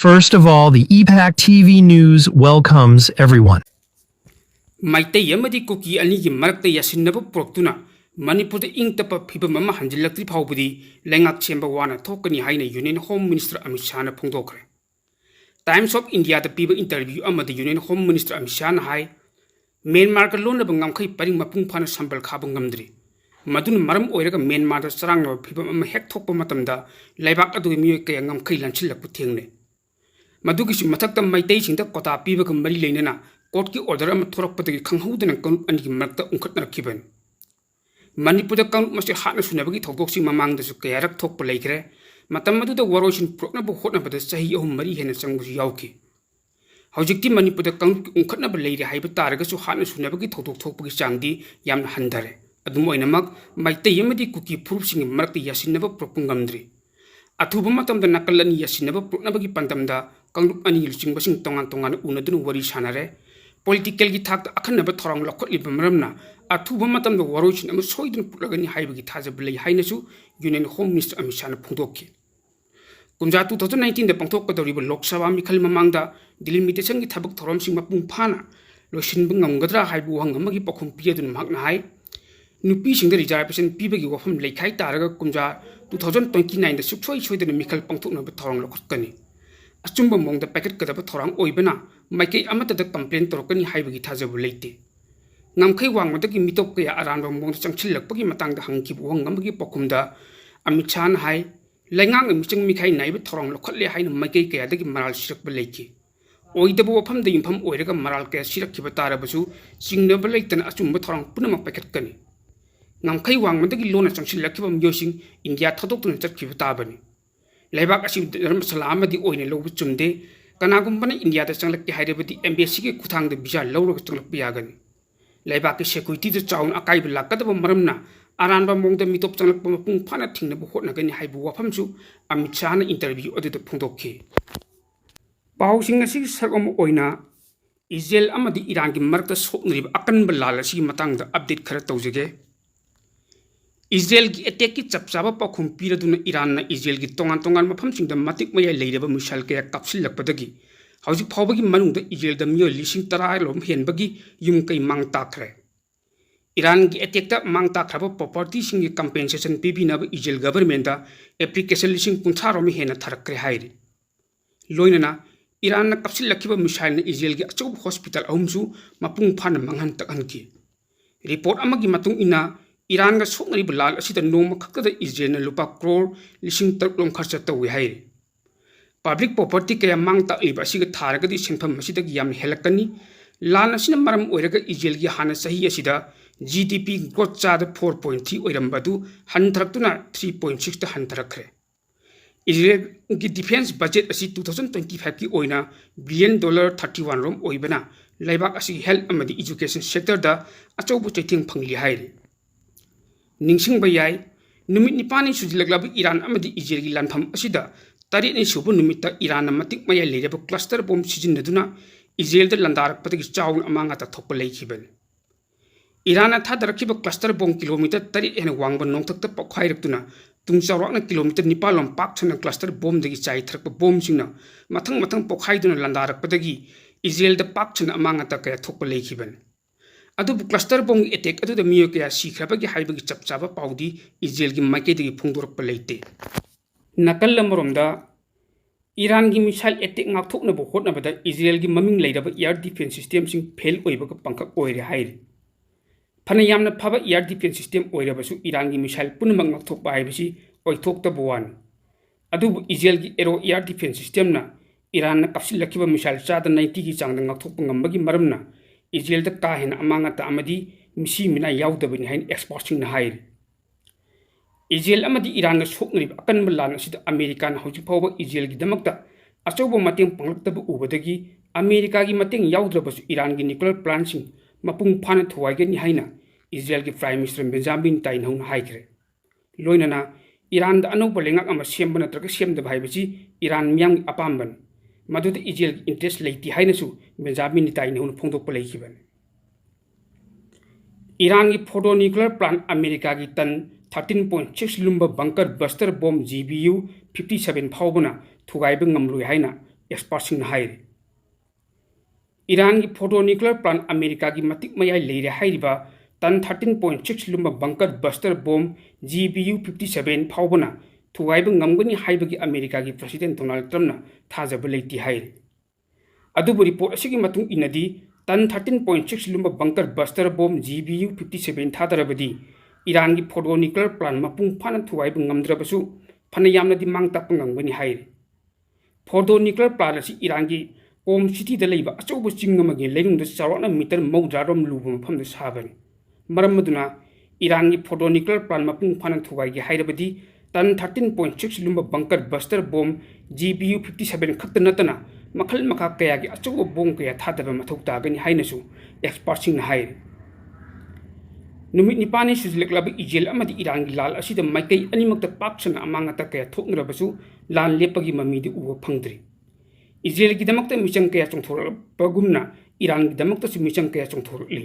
First of all, the EPAC TV News welcomes everyone. Maitai Yamadi Kuki Anigi Markta Yasinaba Proctuna, Manipur ink tapa people Mama Hanjelactri Paubudi, Langak Chamber Wana, Tokani Haina Union Home Minister Amishana Pungdokre. Times of India, the people interview Amma the Union Home Minister Amishana Hai, Main Marker Lona Bangamkai Paring Mapung Pana Sambal Kabungamdri. Madun Maram Oiraga Main Mother Sarang people Mama Hek Topomatamda, Labak Adu Mukayangam Kailan Chilla Putingne. Madukish Matakta Maitai in the Kota Piba Mari Lena, Kotki order am Torpati Kanghudan and Kung and Marta Unkatna Kiban. Manipur count must harness Navagi Togosi Mamang the Sukayak Tok Palakre, Matamadu the Waroshin Procnable Hotna but the Sahi Mari and Sang Yauki. Howjikti Manipur count Unkatna Lady Hypertaragas to harness Navagi Tok Sangdi Yam Handare. Adumoinamak, Maitai Yamadi Kuki proofing Marta Yasineva Propungamdri. Atubamatam the Nakalan Yasineva Procnabagi Pantamda. Kang ani lucing basing tongan unadun wari sanare political gi thak akan naba thorang lokot li bamramna atuba matam the warochin am soidin pulagani haibagi thaja blai hainasu Union Home Minister Amishana Pungdoki kumja 2019 the pangtok kadori Lok Sabha Mikhal Mamangda delimitation gi thabak thoram sing mapung phana losin bangamgadra haibu hangamagi pakhum piadun magna hai nupi sing the reservation pibagi wafam leikhai taraga kumja 2029 the suksoi soidin Mikhal pangtok na thorang lokot kani Achumba mong the packet kadaba thorang oibana, Mikey amata the complaint torokani haibagi tazabu late. Namkai wang mataki mitokaya around mong changchilak pagi matang the hanki wangamagi pokumda, Amichan high, Langang and Missing Mikai naive thorang locally high Mikey kayadaki maral shirak belaki. Oidabo upon the impam oirega maral kaya shirak kibatara basu, sing never late than Achumba thorang punama packet kani. Namkai wang mataki lona changchilakibam yosing India tadok and kibatabani. Labak asib Salama di oin low chumde, Kanagumban India the Sanglaki Hyderabadi MBC Kutang the Bija low Piagan. Labak is security the town Akai Lakata Maramna, Aramba mong the mitop Sanglapung Panating the Bohotnagan Haibu Wapamsu, Amichana interview or the Pundoki. Pausing a six Sagom Oina, Israel Amadi Irangi Marta Sotnib Akan Balala si Matang the update Karatozige. Israel ki attack ki chapchaba pa khumpira duna Iran na Israel ki tongan mafam sing da matik maya leiraba misal kaya kapsil lakpadagi hauji phawbagi manung da Israel da myo lising tara lom henbagi yum kai mang takre Iran ki attack ta mang takraba property sing ki compensation pibi na Israel government da application lising puntha rom hena tharakre hairi loinana Iran na kapsil lakiba misal na Israel ki achub hospital ahumsu mapung phan manghan takan ki report amagi matung ina Iran ga soknari bulal asida noma khakta Israel na lupa crore lising taklom kharcha tawi hai public property kaya mang ta iba asiga tharaga di senpham asida yam helakani lan asina maram oiraga Israel gi hana sahi asida GDP growth cha da 4.3 oirambadu hantharaktuna 3.6 ta hantharakhre Israel gi defense budget asi 2025 ki oina billion dollar 31 rom oibana laibak asi health amadi education sector da achobu chaiting phangli hai Ningsing bayai, numit nipani sujilaglabi Iran amadi Israel gi lanfam asida tari ni subu numita Iran matik maya lejabu cluster bomb sijin naduna Israel da landarak patagi chawun amanga ta thokpa leikiben Iran thadarakiba cluster bomb kilometer tari ena wangba nongthakta pakhairakuna tungchawrakna kilometer nipalom pakthana cluster bomb dagi chai thrakpa bomb singna mathang pokhaiduna landarak patagi Israel da pakthana amanga ta kaya thokpa leikiben Adu cluster bong attack adu the miyo kaya sikraba gi haibagi chapchaba paudi Israel gi maike dagi phungdorak palaite nakal lamromda Iran gi missile attack ngakthok na bohot na bada Israel gi maming leiraba air defense system sing fail oibaga pangkak oire haire phana yamna phaba air defense system oiraba su Iran gi missile punmang ngakthok ba haibasi oithok ta bowan adu Israel gi air defense system na Iran na kapsil lakiba missile chada 90 gi changda ngakthok ngambagi maramna Israel da kahen amanga ta amadi misi mina yaudabani hain exporting na hair Israel amadi Iran na soknri akan malan asida American hauji phawa Israel gi damakta achobo mateng panglaktabu ubadagi America gi mateng yaudrabasu Iran gi nuclear plant sing mapung phana thuwai ni haina Israel gi prime minister Benjamin Netanyahu na haikre loinana Iran da anoba lengak ama sembana traka semda bhaibachi Iran myang apamban Madud Israel interest leiti hainasu Benjamin Netanyahu phongdok palaikiban Iran gi photo nuclear plant America gi tan 13.6 lumba bunker buster bomb GBU 57 phawbana thugai beng ngamlui haina एक्सपर्ट्सꯤंगना हाइरे Iran की Fordow nuclear plant America की मतिक मयाई लेरे हाइरिबा ton 13.6 लुम्बा bunker buster bomb GBU 57 फाउबना थुगाइब ngमगनी हाइबगी अमेरिका की प्रेसिडेंट डोनाल्ड ट्रम्पना थाजब लेती हाइरे अदुबु रिपोर्ट असिगी मतुंग इनदी टन 13.6 लुम्बा बंकर बस्टर बॉम्ब GBU 57 थादरबदी ईरान की फोटो न्यूक्लियर प्लांट मपुंग फाना थुगाइब ngमद्रबसु फना यामनदी मांग ताप ngमगनी हाइरे फोटो न्यूक्लियर प्लांट असि ईरान की कोम सिटी दा लेबा अचौब चिंग अमगी लेनुंग दा चारोना मीटर मौद्रारोम लुब मफम दा साबनी मरम मदुना ईरान की फोटो न्यूक्लियर प्लांट मपुंग फाना थुगाइगे हाइरबदी टन 13.6 लुम्बा बंकर बस्टर बॉम्ब GBU 57 खक्त नतना मखल मखा कया की अचौब बॉम्ब कया थादब मथौ तागनी हाइनसु एक्सपर्ट्सिंग हाइरे नुमित निपाने सुजलेक्लब इजेल अमदी ईरान की लाल असिद माइकई अनिमक्ता पाक्सना अमांगता कया थोकनरबसु लाल लेपगी ममीदी उब फंगद्री इजराइल की दमकता मिचंग कया चोंथोरबगुमना ईरान की दमकता सु मिचंग कया चोंथोरली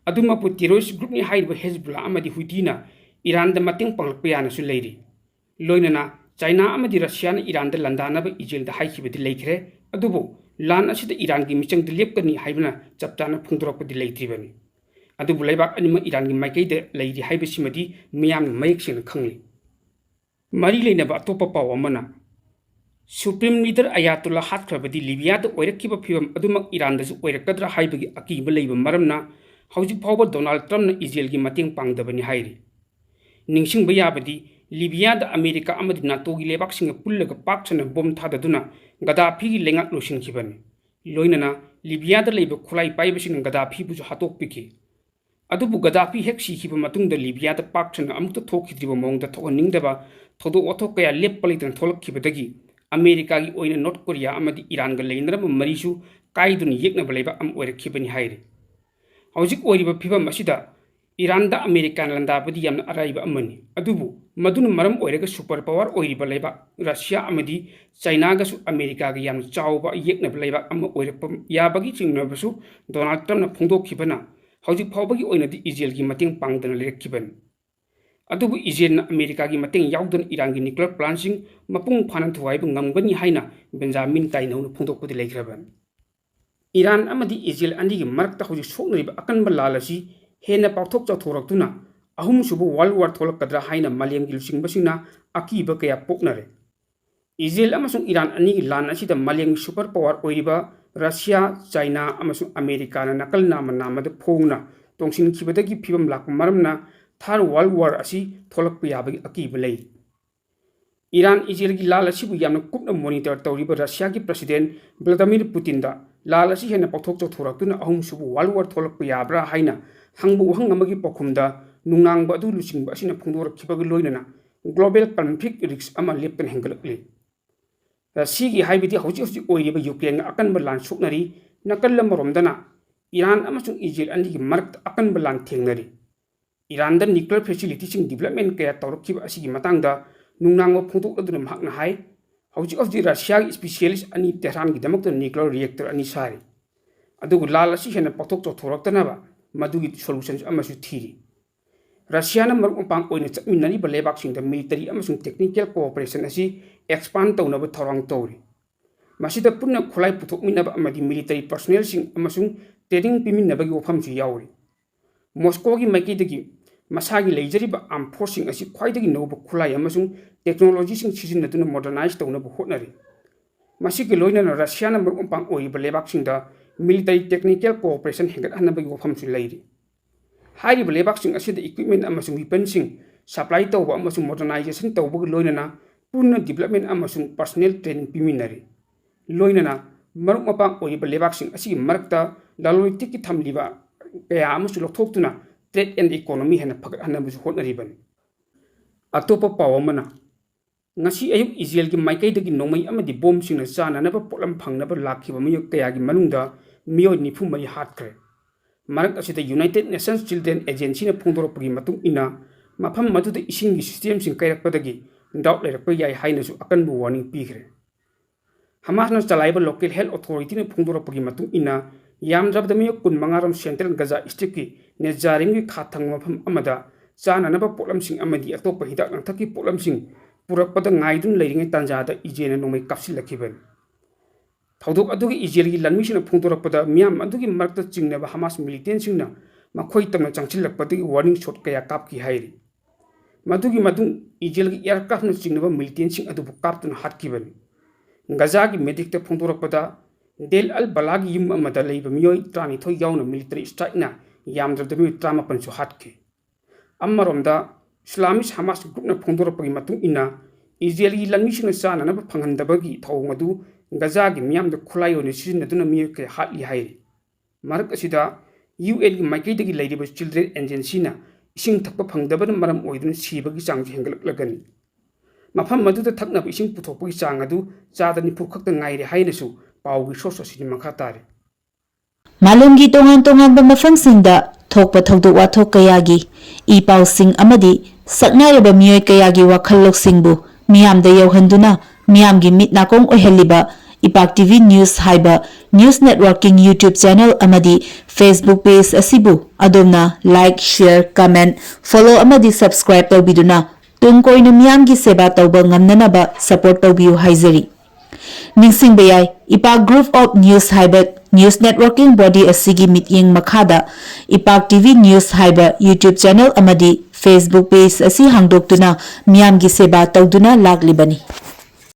अदुमपु टेरोरिस्ट ग्रुप नि हाइब हेजबुल्ला अमदी हुतीना ईरान द मतिंग पंगलप यानसु लेरी लोइनना चाइना अमदी रशिया ने ईरान द लंदानब इजराइल द हाइखिबदि लेखरे अदुबु लान असिद ईरान की मिचंग द लेपकनी हाइबना चपताना फुंदोरकपदि लेथ्रिबनी अदुबु लेबाक अनिम ईरान की माइकई द लेरी हाइबसिमदि मियाम मयक सेन खंगली मरी लेनबा अतोप पाव अमना सुप्रीम लीडर अयातुल्ला हातख्रबदी लिबियाद ओइरक्किबा फिबम अदुमक ईरानदसु ओइरक्कद्रा हाइबगी अकीब लेबा मरमना हौजिक फावबा डोनाल्ड ट्रम्पना इजराइल की मतेंग पांगदबनी हाइरि निंगसिंगबा याबदी लिबियाद अमेरिका अमदी नाटो की लेबाकसिंग पुल्लगा पाक्सना बोम थाददुना गदाफी की लेंगाक लोसिनखिबनी लोइनना लिबियाद लेबा खुलाई पाइबसिंग गदाफीबुजु हातोकपिखि अदुबु गदाफी हेक सिखिबा मतुंगदा लिबियाद पाक्सना अमुक्ता थोखिद्रिबा मोंगदा थोहनिंगदबा थोदो ओथो कया लेपपलितन थोलक्खिबदगी अमेरिका की ओइना नॉर्थ कोरिया अमदी ईरान गा लेनरब मरीसु काइदुन येक्नबा लेबा अम ओइरखिबनी हाइरे हौजिक ओइरिबा फिबम असिदा ईरान दा अमेरिका लंदाबदी यामना अराइबा अमनी अदुबु मदुन मरम ओइरगा सुपर पावर ओइरिबा लेबा रशिया अमदी चाइना गासु अमेरिका गा याम चावबा येक्नबा लेबा अम ओइरपम याबगी चिंगनबसु डोनाल्ड ट्रम्पना फोंदोखिबना हौजिक फावबगी ओइनदी इजराइल की मतेंग पांगदना लेरखिबनी अदुबु इजराइल अमेरिका की मतेंग याउदन ईरान की न्यूक्लियर प्लांटसिंग मपुंग फाना थुवाइब ngमगनी हाइना बेंजामिन ताइनौन फोंदोकपदि लेखरबन ईरान अमदी इजराइल अनी की मरक्ता हौजिक सोकनरिबा अकनबा लाल असि हेना पावथोक चौथोरक्तुना अहुम सुबु वर्ल्ड वार थोलक्कद्रा हाइना मालेमगी लुसिंगबसिंगना अकीबा कया पोकनरे इजराइल अमसुंग ईरान अनी की लान असिदा मालेमगी सुपर पावर ओइरिबा रशिया चाइना अमसुंग अमेरिकाना नकल नामा नामद फोंगना तोंसिनखिबदगी फिबम लाकपा मरमना थार वर्ल्ड वार असी थोलक्पा याबगी अकीबा लई ईरान इजराइल की लाल असिबु यामना कुपना मॉनिटर तौरिबा रशिया की प्रेसिडेंट व्लादिमीर पुतिन दा लाल असी हेना पावथोक चौथोरक्तुना अहुम सुबु वर्ल्ड वार थोलक्पा याब्रा हाइना हंगबु वहंग अमगी पखुमदा नुंगांगबा अदु लुसिंगबा असिना फोंदोरखिबगा लोइनना ग्लोबल कन्फ्लिक्ट रिस्क अमा लेपन हेंगलकली रशिया हाइबदी हौजिक हौजिक ओइरिबा यूक्रेन अकनबा लान सोकनरी नकल लमरोमदना ईरान अमसुंग इजराइल अनी की मरक्ता अकनबा लान थेंगनरी ईरान द न्यूक्लियर फैसिलिटीसिंग डेवलपमेंट कया तौरखिबा असिगी मतंगदा नुंगांगबा फोंदोकदुना महकना हाइ हौजिक हौजिक रशिया की स्पेशलिस्ट अनी तेहरान की दमकता न्यूक्लियर रिएक्टर अनी सारी अदुगु लाल असी हेना पावथोक चौथोरक्तनबा मदुगी सोल्यूशन अमसु थीरी रशियाना मरुक मपांग ओइना चटमिनरिबा लेबाकसिंगदा मिलिटरी अमसुंग टेक्निकल कोऑपरेशन असी एक्सपांड तौनबा थौरांग तौरी मसिदा पुन्ना खुलाई पुथोकमिनबा अमदी मिलिटरी पर्सनेलसिंग अमसुंग ट्रेनिंग पिमिनबगी वफमसु यावरी मॉस्को की माइकईदगी मसागी लेजरिबा आर्म फोर्सिंग असी ख्वाइदगी नौबा खुलाई अमसुंग टेक्नोलॉजीसिंग सिजिन्नदुना मॉडर्नाइज तौनबा होटनरी मसिगी लोइनना रशियाना मरुक मपांग ओइबा लेबाकसिंगदा मिलिटरी टेक्निकल कोऑपरेशन हेंगतहनबगी वफमसु लेरी हाइरिबा लेबाकसिंग असिदा इक्विपमेंट अमसुंग वेपनसिंग सप्लाई तौबा अमसुंग मॉडर्नाइजेशन तौबगी लोइनना पूर्ण डेवलपमेंट अमसुंग पर्सनल ट्रेनिंग पिमिनरी लोइनना मरुक मपांग ओइबा लेबाकसिंग असिगी मरक्ता लालोइतिकी थमलिबा कया अमसु लौथोक्तुना ट्रेड एंड इकोनॉमी हेना फगतहनबसु होटनरिबनी अतोप पाव अमना ngasi ayuk Israel की माइकईदगी नोमई अमदी बोमसिंगना चाननबा पोटलम फंगनबा लाखिबा मयक कयागी मनुंगदा मियोय निफु मरी हातख्रे मरक असिदा यूनाइटेड नेशंस चिल्ड्रेन एजेंसी ने फोंदोरपगी मतुंग इना मफम मदुदा इसिंगी सिस्टमसिंग कैरकपदगी डाउट लेरकपा याय हाइनसु अकनबु वार्निंग पीखरे हमासना चलाइबा लोकल हेल्थ अथॉरिटी ने फोंदोरपगी मतुंग इना यामद्रबदा मियोक 15 सेंट्रल गजा स्ट्रिक्ट की नेजारिंगी खाथंग मफम अमदा चाननबा पोटलमसिंग अमदी अतोपा हिदाक नंथकी पोटलमसिंग पुरकपदा ngaidun leiringai tanjada ijena nomai kapsilakhiban थौदोक अदुगी इजेलगी लन्मीसिंगना फोंदोरकपदा मियाम अदुगी मरकता चिंगनबा हमास मिलिटेंटसिंगना मखोई तमना चांगचिलकपदगी वार्निंग शॉट कया कापकी हाइरि मदुगी मदुंग इजेलगी एयरक्राफ्टना चिंगनबा मिलिटेंटसिंग अदुबु कापतुना हाटकिबनि गजागी मेडिकता फोंदोरकपदा डेल अल बलागी युम अमदा लेइबा मियोय 32 यावना मिलिटरी स्ट्राइकना यामद्रबदा मियोय 35 सु हाटके अमरोमदा इस्लामिक हमास ग्रुपना फोंदोरकपगी मतुंग इना इजेलगी लन्मीसिंगना चाननबा फंगहंदबगी थौंग अदु गजागी मियामदा खुलाई ओने सिजिन्नदुना मियोय के हाटली हाइरि मरक असिदा UN की माइकैदगी लैरिबा चिल्ड्रेन एजेंसीना इसिंग थक्पा फंगदबन मरम ओइदुना सिबगी चांग हेंगलकलगनि मफम मदुदा थक्नब इसिंग पुथोकपगी चांग अदु चादा निफु खक्ता ngaire hainasu पाउगी सोर्स असि मखा तारे मालूमगी तोंगान तोंगान मफमसिंगदा थोकपा थौदोक वाथोक कयागी ई पाउसिंग अमदी सकनायबा मियोय कयागी वाखल्लोकसिंगबु मियामदा यौहंदुना मियामगी मिट नाकोंग ओइहलिबा इपाक टीवी न्यूज़ हाइबा न्यूज़ नेटवर्किंग यूट्यूब चैनल अमदी फेसबुक पेज असिबु अदोमना लाइक शेयर कमेंट फॉलो अमदी सब्सक्राइब तौबिदुना तुम कोइना मियामगी सेवा तौबा ngamnanaba सपोर्ट तौबियु हाइजरी निंगसिंगबा याय इपाक ग्रुप ऑफ न्यूज़ हाइबा न्यूज़ नेटवर्किंग बॉडी असिगी मिटिंग मखादा इपाक टीवी न्यूज़ हाइबा यूट्यूब चैनल अमदी फेसबुक पेज असि हांगदोक्तुना मियामगी सेवा तौदुना लागलिबनी।